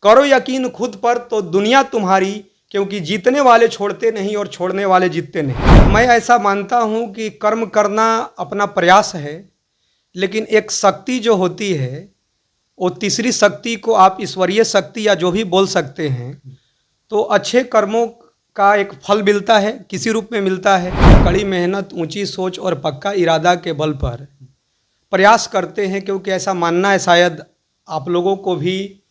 करो यकीन खुद पर तो दुनिया तुम्हारी, क्योंकि जीतने वाले छोड़ते नहीं और छोड़ने वाले जीतते नहीं। मैं ऐसा मानता हूँ कि कर्म करना अपना प्रयास है, लेकिन एक शक्ति जो होती है वो तीसरी शक्ति को आप ईश्वरीय शक्ति या जो भी बोल सकते हैं, तो अच्छे कर्मों का एक फल मिलता है, किसी रूप में मिलता है। कड़ी मेहनत, ऊंची सोच और पक्का इरादा के बल पर प्रयास करते हैं, क्योंकि ऐसा मानना है शायद आप लोगों को भी,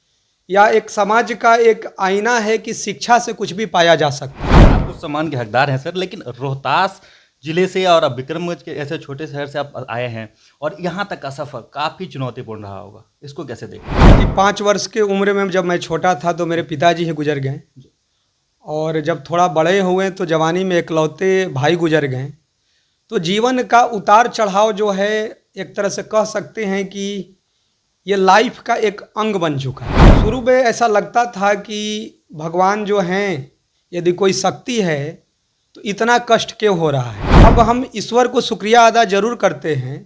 या एक समाज का एक आईना है कि शिक्षा से कुछ भी पाया जा सकता है। आप उस सम्मान के हकदार हैं सर, लेकिन रोहतास जिले से और अब विक्रमगंज के ऐसे छोटे शहर से आप आए हैं और यहाँ तक का सफ़र काफ़ी चुनौतीपूर्ण रहा होगा, इसको कैसे देखें? कि 5 वर्ष के उम्र में जब मैं छोटा था तो मेरे पिताजी ही गुजर गए, और जब थोड़ा बड़े हुए तो जवानी में इकलौते भाई गुजर गए। तो जीवन का उतार चढ़ाव जो है, एक तरह से कह सकते हैं कि ये लाइफ का एक अंग बन चुका है। शुरू में ऐसा लगता था कि भगवान जो हैं, यदि कोई शक्ति है तो इतना कष्ट क्यों हो रहा है। अब हम ईश्वर को शुक्रिया अदा जरूर करते हैं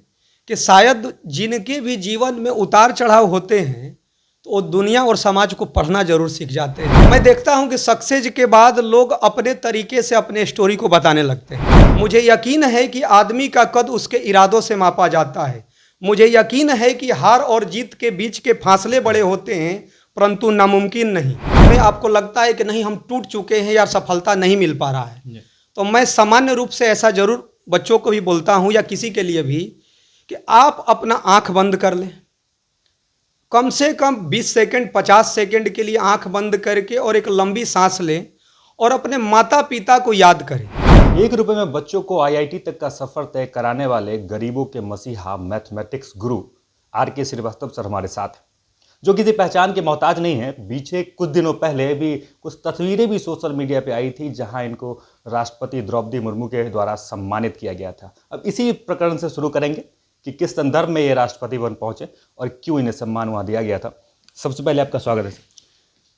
कि शायद जिनके भी जीवन में उतार चढ़ाव होते हैं तो वो दुनिया और समाज को पढ़ना जरूर सीख जाते हैं। मैं देखता हूं कि सक्सेस के बाद लोग अपने तरीके से अपने स्टोरी को बताने लगते हैं। मुझे यकीन है कि आदमी का कद उसके इरादों से मापा जाता है। मुझे यकीन है कि हार और जीत के बीच के फासले बड़े होते हैं, परंतु नामुमकिन नहीं। हमें आपको लगता है कि नहीं, हम टूट चुके हैं या सफलता नहीं मिल पा रहा है, तो मैं सामान्य रूप से ऐसा जरूर बच्चों को भी बोलता हूं या किसी के लिए भी कि आप अपना आंख बंद कर लें, कम से कम 20 सेकंड 50 सेकंड के लिए आंख बंद करके और एक लंबी सांस लें और अपने माता पिता को याद करें। ₹1 में बच्चों को आईआईटी तक का सफर तय कराने वाले गरीबों के मसीहा मैथमेटिक्स गुरु आर.के. श्रीवास्तव सर हमारे साथ हैं, जो किसी पहचान के मोहताज नहीं है। पीछे कुछ दिनों पहले भी कुछ तस्वीरें भी सोशल मीडिया पे आई थी जहां इनको राष्ट्रपति द्रौपदी मुर्मू के द्वारा सम्मानित किया गया था। अब इसी प्रकरण से शुरू करेंगे कि किस संदर्भ में ये राष्ट्रपति भवन पहुंचे और क्यों इन्हें सम्मान वहां दिया गया था। सबसे पहले आपका स्वागत है सर।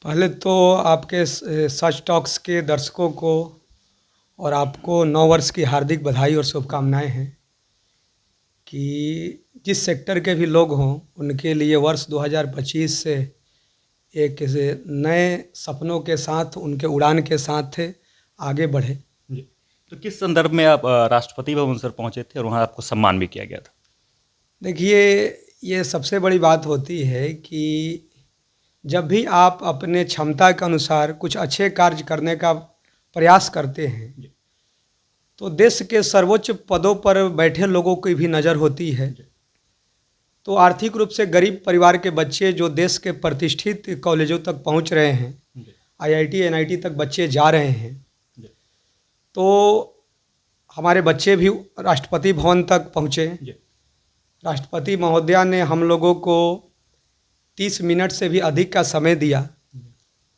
पहले तो आपके सच टॉक्स के दर्शकों को और आपको 9 वर्ष की हार्दिक बधाई और शुभकामनाएं हैं कि जिस सेक्टर के भी लोग हों उनके लिए वर्ष 2025 से एक नए सपनों के साथ, उनके उड़ान के साथ आगे बढ़े। जी, तो किस संदर्भ में आप राष्ट्रपति भवन सर पहुंचे थे और वहां आपको सम्मान भी किया गया था? देखिए, ये सबसे बड़ी बात होती है कि जब भी आप अपने क्षमता के अनुसार कुछ अच्छे कार्य करने का प्रयास करते हैं तो देश के सर्वोच्च पदों पर बैठे लोगों की भी नज़र होती है। तो आर्थिक रूप से गरीब परिवार के बच्चे जो देश के प्रतिष्ठित कॉलेजों तक पहुंच रहे हैं, आईआईटी एनआईटी तक बच्चे जा रहे हैं, तो हमारे बच्चे भी राष्ट्रपति भवन तक पहुँचे। राष्ट्रपति महोदया ने हम लोगों को 30 मिनट से भी अधिक का समय दिया,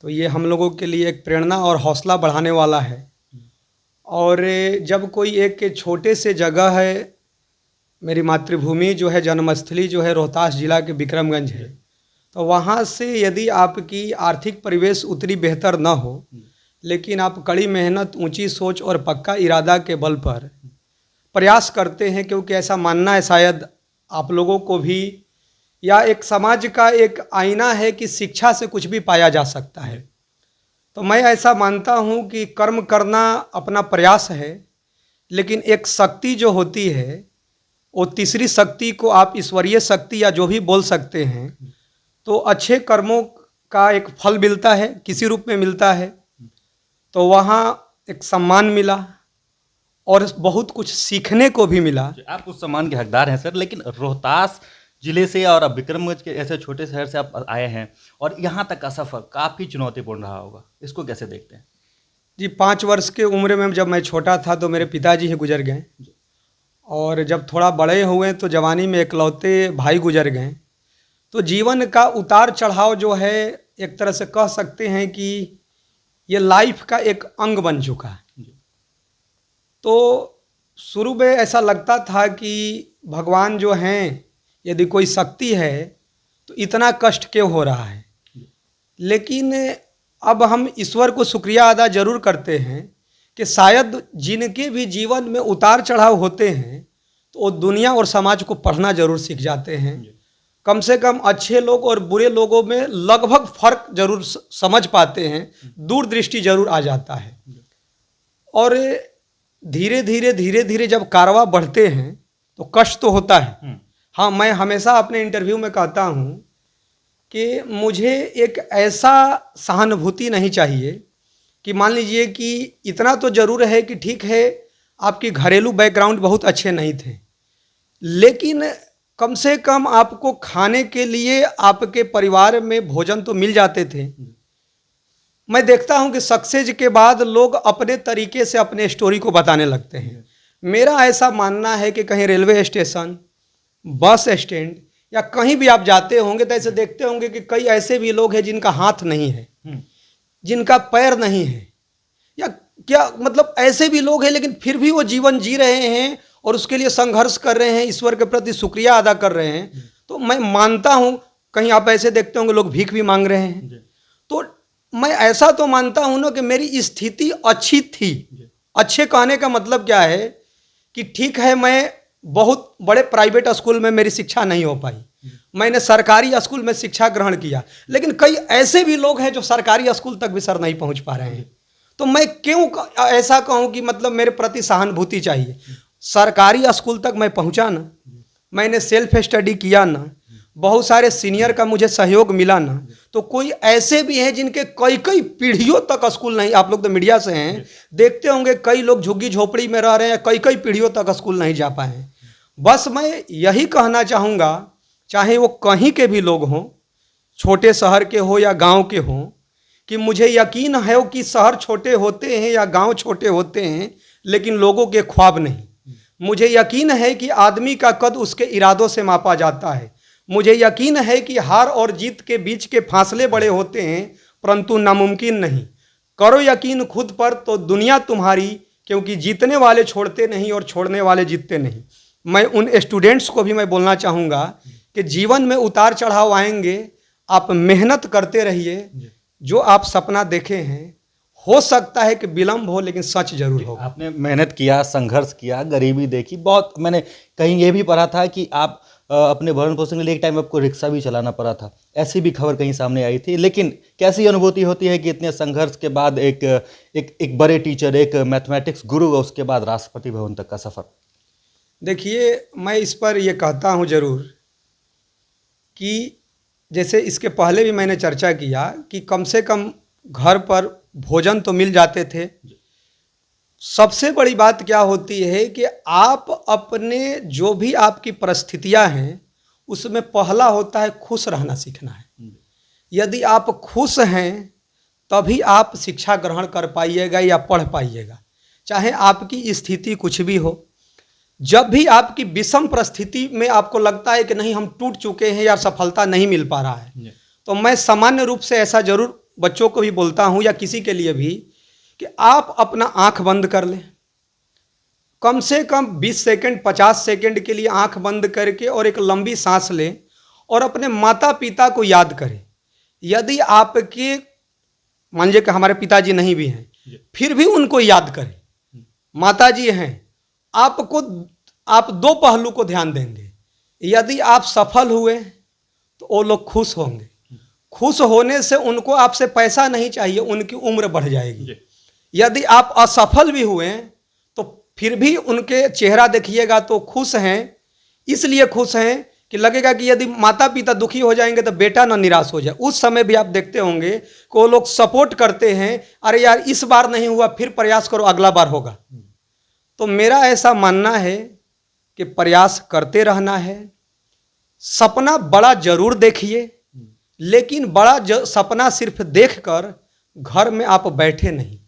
तो ये हम लोगों के लिए एक प्रेरणा और हौसला बढ़ाने वाला है। और जब कोई एक छोटे से जगह है, मेरी मातृभूमि जो है, जन्मस्थली जो है रोहतास जिला के विक्रमगंज है, तो वहाँ से यदि आपकी आर्थिक परिवेश उतनी बेहतर न हो, लेकिन आप कड़ी मेहनत, ऊंची सोच और पक्का इरादा के बल पर प्रयास करते हैं, क्योंकि ऐसा मानना है शायद आप लोगों को भी, या एक समाज का एक आईना है कि शिक्षा से कुछ भी पाया जा सकता है। तो मैं ऐसा मानता हूँ कि कर्म करना अपना प्रयास है, लेकिन एक शक्ति जो होती है वो तीसरी शक्ति को आप ईश्वरीय शक्ति या जो भी बोल सकते हैं, तो अच्छे कर्मों का एक फल मिलता है, किसी रूप में मिलता है। तो वहाँ एक सम्मान मिला और बहुत कुछ सीखने को भी मिला। आप उस सम्मान के हकदार हैं सर, लेकिन रोहतास जिले से और अब विक्रमगंज के ऐसे छोटे शहर से आप आए हैं और यहाँ तक का सफ़र काफ़ी चुनौतीपूर्ण रहा होगा, इसको कैसे देखते हैं? जी, 5 वर्ष के उम्र में जब मैं छोटा था तो मेरे पिताजी ही गुजर गए, और जब थोड़ा बड़े हुए तो जवानी में इकलौते भाई गुजर गए। तो जीवन का उतार चढ़ाव जो है, एक तरह से कह सकते हैं कि ये लाइफ का एक अंग बन चुका है। तो शुरू में ऐसा लगता था कि भगवान जो हैं, यदि कोई शक्ति है तो इतना कष्ट क्यों हो रहा है। लेकिन अब हम ईश्वर को शुक्रिया अदा जरूर करते हैं कि शायद जिनके भी जीवन में उतार चढ़ाव होते हैं तो वो दुनिया और समाज को पढ़ना जरूर सीख जाते हैं। कम से कम अच्छे लोग और बुरे लोगों में लगभग फर्क जरूर समझ पाते हैं, दूरदृष्टि जरूर आ जाता है। और धीरे धीरे जब कारवां बढ़ते हैं तो कष्ट तो होता है। हाँ, मैं हमेशा अपने इंटरव्यू में कहता हूँ कि मुझे एक ऐसा सहानुभूति नहीं चाहिए कि मान लीजिए कि इतना तो ज़रूर है कि ठीक है आपकी घरेलू बैकग्राउंड बहुत अच्छे नहीं थे, लेकिन कम से कम आपको खाने के लिए आपके परिवार में भोजन तो मिल जाते थे। मैं देखता हूं कि सक्सेस के बाद लोग अपने तरीके से अपने स्टोरी को बताने लगते हैं। मेरा ऐसा मानना है कि कहीं रेलवे स्टेशन, बस स्टैंड या कहीं भी आप जाते होंगे तो ऐसे देखते होंगे कि कई ऐसे भी लोग हैं जिनका हाथ नहीं है, जिनका पैर नहीं है, या क्या मतलब ऐसे भी लोग हैं लेकिन फिर भी वो जीवन जी रहे हैं और उसके लिए संघर्ष कर रहे हैं, ईश्वर के प्रति शुक्रिया अदा कर रहे हैं। तो मैं मानता हूं कहीं आप ऐसे देखते होंगे लोग भीख भी मांग रहे हैं। तो मैं ऐसा तो मानता हूं ना कि मेरी स्थिति अच्छी थी। अच्छे कहने का मतलब क्या है कि ठीक है, मैं बहुत बड़े प्राइवेट स्कूल में मेरी शिक्षा नहीं हो पाई, मैंने सरकारी स्कूल में शिक्षा ग्रहण किया, लेकिन कई ऐसे भी लोग हैं जो सरकारी स्कूल तक भी सर नहीं पहुंच पा रहे हैं। तो मैं क्यों ऐसा कहूं कि मतलब मेरे प्रति सहानुभूति चाहिए। सरकारी स्कूल तक मैं पहुंचा ना, मैंने सेल्फ स्टडी किया ना, बहुत सारे सीनियर का मुझे सहयोग मिला ना, तो कोई ऐसे भी हैं जिनके कई कई पीढ़ियों तक स्कूल नहीं। आप लोग तो मीडिया से हैं, देखते होंगे कई लोग झुग्गी झोपड़ी में रह रहे हैं, कई कई पीढ़ियों तक स्कूल नहीं जा पाए हैं। बस मैं यही कहना चाहूँगा, चाहे वो कहीं के भी लोग हों, छोटे शहर के हो या गांव के हों, कि मुझे यकीन है कि शहर छोटे होते हैं या गांव छोटे होते हैं, लेकिन लोगों के ख्वाब नहीं। मुझे यकीन है कि आदमी का कद उसके इरादों से मापा जाता है। मुझे यकीन है कि हार और जीत के बीच के फासले बड़े होते हैं, परंतु नामुमकिन नहीं। करो यकीन खुद पर तो दुनिया तुम्हारी, क्योंकि जीतने वाले छोड़ते नहीं और छोड़ने वाले जीतते नहीं। मैं उन स्टूडेंट्स को भी मैं बोलना चाहूँगा कि जीवन में उतार चढ़ाव आएंगे, आप मेहनत करते रहिए। जो आप सपना देखे हैं, हो सकता है कि विलम्ब हो, लेकिन सच जरूर होगा। आपने मेहनत किया, संघर्ष किया, गरीबी देखी बहुत। मैंने कहीं ये भी पढ़ा था कि आप अपने भरण पोषण के लिए एक टाइम आपको रिक्शा भी चलाना पड़ा था, ऐसी भी खबर कहीं सामने आई थी। लेकिन कैसी अनुभूति होती है कि इतने संघर्ष के बाद एक बड़े टीचर, एक मैथमेटिक्स गुरु, उसके बाद राष्ट्रपति भवन तक का सफ़र। देखिए, मैं इस पर यह कहता हूँ जरूर कि जैसे इसके पहले भी मैंने चर्चा किया कि कम से कम घर पर भोजन तो मिल जाते थे। सबसे बड़ी बात क्या होती है कि आप अपने जो भी आपकी परिस्थितियां हैं उसमें पहला होता है खुश रहना सीखना है। यदि आप खुश हैं तभी आप शिक्षा ग्रहण कर पाइएगा या पढ़ पाइएगा, चाहे आपकी स्थिति कुछ भी हो। जब भी आपकी विषम परिस्थिति में आपको लगता है कि नहीं हम टूट चुके हैं या सफलता नहीं मिल पा रहा है, तो मैं सामान्य रूप से ऐसा जरूर बच्चों को भी बोलता हूं या किसी के लिए भी कि आप अपना आंख बंद कर लें, कम से कम 20 सेकंड 50 सेकंड के लिए आंख बंद करके और एक लंबी सांस लें और अपने माता पिता को याद करें। यदि आपके मान लीजिए कि हमारे पिताजी नहीं भी हैं, फिर भी उनको याद करें। माताजी हैं, आप दो पहलू को ध्यान देंगे। यदि आप सफल हुए तो वो लोग खुश होंगे। खुश होने से उनको आपसे पैसा नहीं चाहिए, उनकी उम्र बढ़ जाएगी। यदि आप असफल भी हुए तो फिर भी उनके चेहरा देखिएगा तो खुश हैं, इसलिए खुश हैं कि लगेगा कि यदि माता पिता दुखी हो जाएंगे तो बेटा ना निराश हो जाए। उस समय भी आप देखते होंगे कि वो लोग सपोर्ट करते हैं, अरे यार इस बार नहीं हुआ फिर प्रयास करो, अगला बार होगा। तो मेरा ऐसा मानना है कि प्रयास करते रहना है। सपना बड़ा जरूर देखिए, लेकिन बड़ा सपना सिर्फ देखकर घर में आप बैठे नहीं,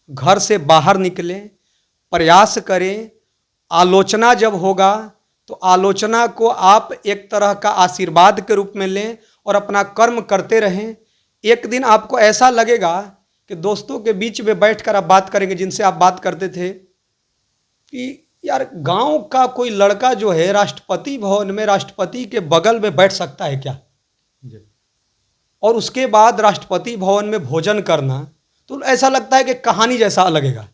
घर से बाहर निकलें, प्रयास करें। आलोचना जब होगा तो आलोचना को आप एक तरह का आशीर्वाद के रूप में लें और अपना कर्म करते रहें। एक दिन आपको ऐसा लगेगा कि दोस्तों के बीच में बैठकर आप बात करेंगे, जिनसे आप बात करते थे कि यार गांव का कोई लड़का जो है राष्ट्रपति भवन में राष्ट्रपति के बगल में बैठ सकता है क्या, और उसके बाद राष्ट्रपति भवन में भोजन करना, तो ऐसा लगता है कि कहानी जैसा लगेगा।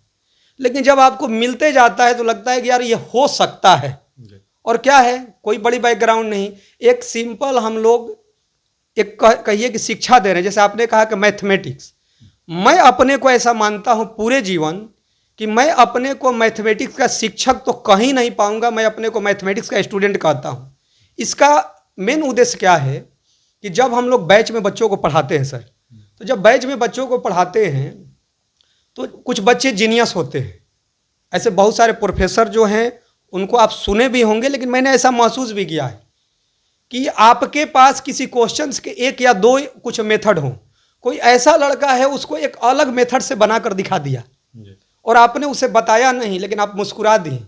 लेकिन जब आपको मिलते जाता है तो लगता है कि यार ये हो सकता है। और क्या है, कोई बड़ी बैकग्राउंड नहीं, एक सिंपल हम लोग एक कहिए कि शिक्षा दे रहे हैं। जैसे आपने कहा कि मैथमेटिक्स, मैं अपने को ऐसा मानता हूँ पूरे जीवन कि मैं अपने को मैथमेटिक्स का शिक्षक तो कहीं नहीं पाऊंगा, मैं अपने को मैथमेटिक्स का स्टूडेंट कहता हूँ। इसका मेन उद्देश्य क्या है कि जब हम लोग बैच में बच्चों को पढ़ाते हैं सर, तो जब बैच में बच्चों को पढ़ाते हैं तो कुछ बच्चे जीनियस होते हैं। ऐसे बहुत सारे प्रोफेसर जो हैं उनको आप सुने भी होंगे, लेकिन मैंने ऐसा महसूस भी किया है कि आपके पास किसी क्वेश्चंस के एक या दो कुछ मेथड हों, कोई ऐसा लड़का है उसको एक अलग मेथड से बनाकर दिखा दिया और आपने उसे बताया नहीं, लेकिन आप मुस्कुरा दिए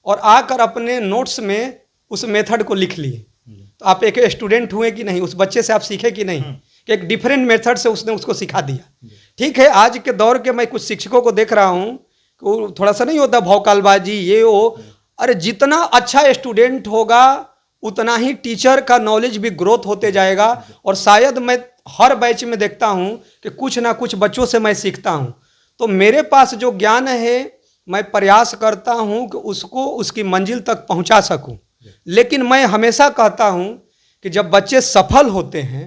और आकर अपने नोट्स में उस मेथड को लिख लिए। तो आप एक स्टूडेंट हुए कि नहीं, उस बच्चे से आप सीखे कि नहीं कि एक डिफरेंट मेथड से उसने उसको सिखा दिया। ठीक है, आज के दौर के मैं कुछ शिक्षकों को देख रहा हूँ कि वो थोड़ा सा नहीं होता भौकालबाजी ये वो, अरे जितना अच्छा स्टूडेंट होगा उतना ही टीचर का नॉलेज भी ग्रोथ होते जाएगा। और शायद मैं हर बैच में देखता हूँ कि कुछ ना कुछ बच्चों से मैं सीखता हूँ। तो मेरे पास जो ज्ञान है मैं प्रयास करता हूँ कि उसको उसकी मंजिल तक पहुँचा सकूँ। लेकिन मैं हमेशा कहता हूँ कि जब बच्चे सफल होते हैं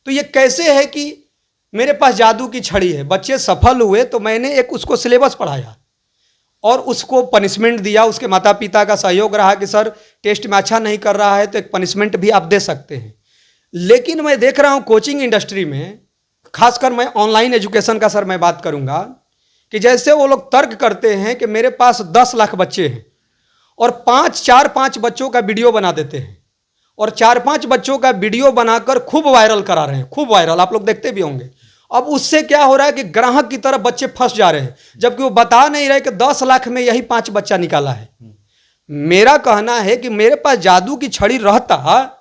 तो ये कैसे है कि मेरे पास जादू की छड़ी है। बच्चे सफल हुए तो मैंने एक उसको सिलेबस पढ़ाया और उसको पनिशमेंट दिया, उसके माता पिता का सहयोग रहा कि सर टेस्ट में अच्छा नहीं कर रहा है तो एक पनिशमेंट भी आप दे सकते हैं। लेकिन मैं देख रहा हूँ कोचिंग इंडस्ट्री में, खासकर मैं ऑनलाइन एजुकेशन का सर मैं बात करूँगा, कि जैसे वो लोग तर्क करते हैं कि मेरे पास 10 लाख बच्चे हैं और 4-5 बच्चों का वीडियो बना देते हैं और 4-5 बच्चों का वीडियो बनाकर खूब वायरल करा रहे हैं, खूब वायरल, आप लोग देखते भी होंगे। अब उससे क्या हो रहा है कि ग्राहक की तरफ बच्चे फंस जा रहे हैं, जबकि वो बता नहीं रहे कि 10 लाख में यही 5 बच्चा निकाला है। मेरा कहना है कि मेरे पास जादू की छड़ी रहता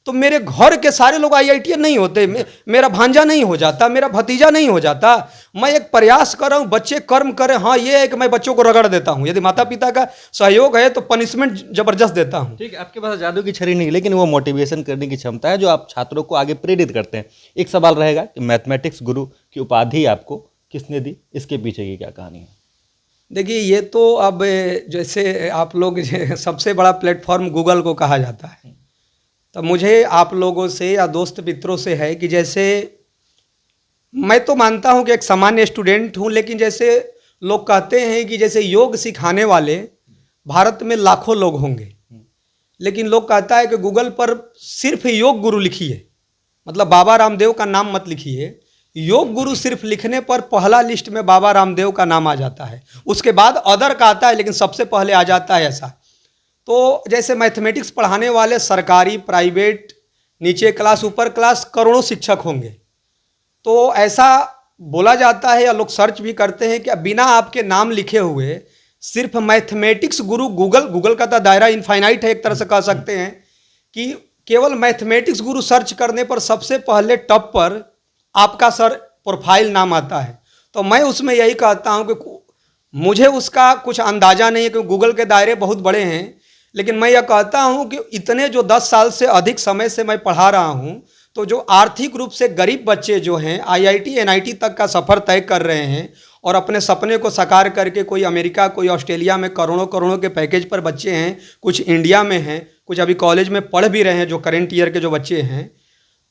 तो मेरे घर के सारे लोग IITian नहीं होते, मेरा भांजा नहीं हो जाता, मेरा भतीजा नहीं हो जाता। मैं एक प्रयास कर रहा हूँ बच्चे कर्म करें। हाँ, ये है कि मैं बच्चों को रगड़ देता हूँ, यदि माता पिता का सहयोग है तो पनिशमेंट जबरदस्त देता हूँ। ठीक है, आपके पास जादू की छड़ी नहीं, लेकिन वो मोटिवेशन करने की क्षमता है जो आप छात्रों को आगे प्रेरित करते हैं। एक सवाल रहेगा कि मैथमेटिक्स गुरु की उपाधि आपको किसने दी, इसके पीछे की क्या कहानी है? देखिए, ये तो अब जैसे आप लोग सबसे बड़ा प्लेटफॉर्म गूगल को कहा जाता है, तो मुझे आप लोगों से या दोस्त मित्रों से है कि जैसे मैं तो मानता हूँ कि एक सामान्य स्टूडेंट हूँ, लेकिन जैसे लोग कहते हैं कि जैसे योग सिखाने वाले भारत में लाखों लोग होंगे, लेकिन लोग कहता है कि गूगल पर सिर्फ योग गुरु लिखिए, मतलब बाबा रामदेव का नाम मत लिखिए। योग गुरु सिर्फ लिखने पर पहला लिस्ट में बाबा रामदेव का नाम आ जाता है, उसके बाद अदर का आता है, लेकिन सबसे पहले आ जाता है ऐसा। तो जैसे मैथमेटिक्स पढ़ाने वाले सरकारी, प्राइवेट, नीचे क्लास, ऊपर क्लास करोड़ों शिक्षक होंगे। तो ऐसा बोला जाता है या लोग सर्च भी करते हैं कि बिना आपके नाम लिखे हुए सिर्फ मैथमेटिक्स गुरु, गूगल का तो दायरा इनफाइनाइट है, एक तरह से कह सकते हैं कि केवल मैथमेटिक्स गुरु सर्च करने पर सबसे पहले टॉप पर आपका सर प्रोफाइल नाम आता है। तो मैं उसमें यही कहता हूँ कि मुझे उसका कुछ अंदाज़ा नहीं है क्योंकि गूगल के दायरे बहुत बड़े हैं, लेकिन मैं यह कहता हूँ कि इतने जो 10 साल से अधिक समय से मैं पढ़ा रहा हूँ, तो जो आर्थिक रूप से गरीब बच्चे जो हैं IIT NIT तक का सफ़र तय कर रहे हैं और अपने सपने को साकार करके, कोई अमेरिका, कोई ऑस्ट्रेलिया में करोड़ों करोड़ों के पैकेज पर बच्चे हैं, कुछ इंडिया में हैं, कुछ अभी कॉलेज में पढ़ भी रहे हैं जो करेंट ईयर के जो बच्चे हैं,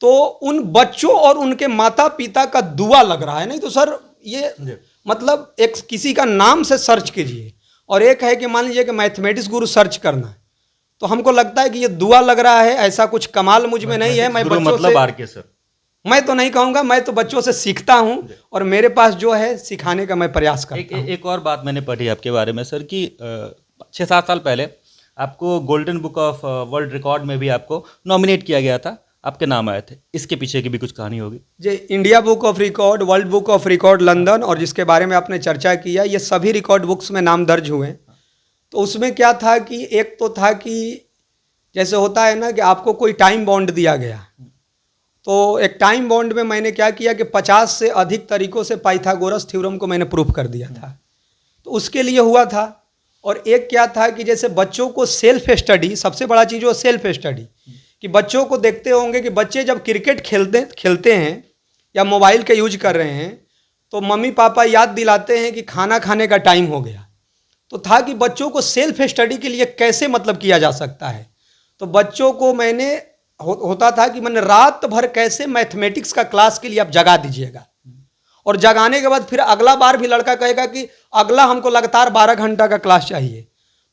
तो उन बच्चों और उनके माता पिता का दुआ लग रहा है। नहीं तो सर ये मतलब एक किसी का नाम से सर्च कीजिए और एक है कि मान लीजिए कि मैथमेटिक्स गुरु सर्च करना है, तो हमको लगता है कि ये दुआ लग रहा है। ऐसा कुछ कमाल मुझ में नहीं है। मैं बच्चों मतलब RK सर, मैं तो नहीं कहूँगा, मैं तो बच्चों से सीखता हूँ और मेरे पास जो है सिखाने का मैं प्रयास करता हूँ। एक और बात मैंने पढ़ी आपके बारे में सर कि 6-7 साल पहले आपको golden book of world record में भी आपको नॉमिनेट किया गया था, आपके नाम आए थे। इसके पीछे की भी कुछ कहानी होगी जी। India book of record, world book of record London, और जिसके बारे में आपने चर्चा किया, ये सभी रिकॉर्ड बुक्स में नाम दर्ज हुए। तो उसमें क्या था कि एक तो था कि जैसे होता है ना कि आपको कोई टाइम बॉन्ड दिया गया, तो एक टाइम बॉन्ड में मैंने क्या किया कि 50 से अधिक तरीकों से पाइथागोरस थ्योरम को मैंने प्रूफ कर दिया था, तो उसके लिए हुआ था। और एक क्या था कि जैसे बच्चों को सेल्फ स्टडी, सबसे बड़ा चीज़ हो सेल्फ स्टडी, कि बच्चों को देखते होंगे कि बच्चे जब क्रिकेट खेलते हैं या मोबाइल का यूज कर रहे हैं तो मम्मी पापा याद दिलाते हैं कि खाना खाने का टाइम हो गया, तो था कि बच्चों को सेल्फ स्टडी के लिए कैसे मतलब किया जा सकता है। तो बच्चों को मैंने होता था कि मैंने रात भर कैसे मैथमेटिक्स का क्लास के लिए आप जगा दीजिएगा, और जगाने के बाद फिर अगला बार भी लड़का कहेगा कि अगला हमको लगातार 12 घंटा का क्लास चाहिए।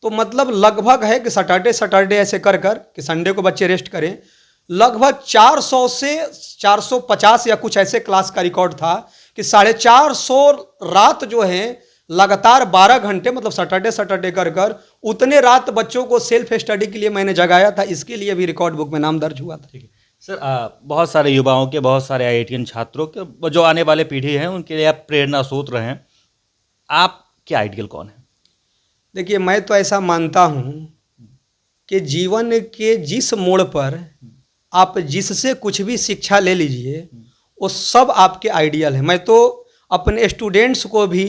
तो मतलब लगभग है कि सैटरडे ऐसे कर कर कि संडे को बच्चे रेस्ट करें, लगभग 400 से 450 या कुछ ऐसे क्लास का रिकॉर्ड था कि 450 रात जो है लगातार 12 घंटे, मतलब सैटरडे कर कर उतने रात बच्चों को सेल्फ स्टडी के लिए मैंने जगाया था। इसके लिए भी रिकॉर्ड बुक में नाम दर्ज हुआ था। ठीक है सर, बहुत सारे युवाओं के, बहुत सारे आईआईटीएन छात्रों के, जो आने वाले पीढ़ी हैं, उनके लिए आप प्रेरणा स्रोत रहे हैं। आपके आइडियल कौन है? देखिए, मैं तो ऐसा मानता हूँ कि जीवन के जिस मोड़ पर आप जिससे कुछ भी शिक्षा ले लीजिए वो सब आपके आइडियल है। मैं तो अपने स्टूडेंट्स को भी,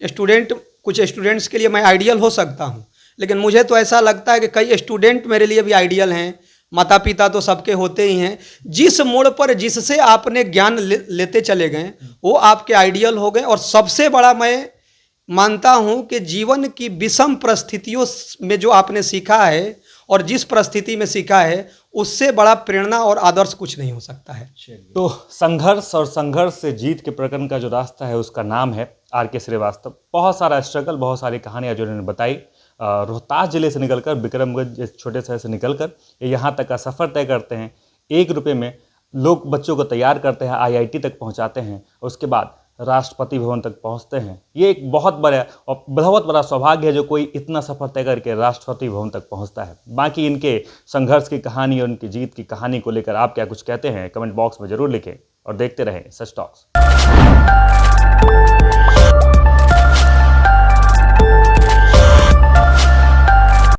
कुछ स्टूडेंट्स के लिए मैं आइडियल हो सकता हूँ, लेकिन मुझे तो ऐसा लगता है कि कई स्टूडेंट मेरे लिए भी आइडियल हैं। माता पिता तो सबके होते ही हैं। जिस मोड़ पर जिससे आपने ज्ञान लेते चले गए वो आपके आइडियल हो गए। और सबसे बड़ा मैं मानता हूं कि जीवन की विषम परिस्थितियों में जो आपने सीखा है और जिस परिस्थिति में सीखा है उससे बड़ा प्रेरणा और आदर्श कुछ नहीं हो सकता है। तो संघर्ष और संघर्ष से जीत के प्रकरण का जो रास्ता है उसका नाम है आर.के. श्रीवास्तव। बहुत सारा स्ट्रगल, बहुत सारी कहानियां जो उन्होंने बताई। रोहतास जिले से निकलकर, विक्रमगंज एक छोटे शहर से निकलकर ये यहाँ तक का सफ़र तय करते हैं। 1 रुपये में लोग बच्चों को तैयार करते हैं, आईआईटी तक पहुँचाते हैं, उसके बाद राष्ट्रपति भवन तक पहुंचते हैं। ये एक बहुत बड़ा सौभाग्य है जो कोई इतना सफ़र तय करके राष्ट्रपति भवन तक पहुंचता है। बाकी इनके संघर्ष की कहानी और उनकी जीत की कहानी को लेकर आप क्या कुछ कहते हैं, कमेंट बॉक्स में ज़रूर लिखें और देखते रहें सच टॉक्स।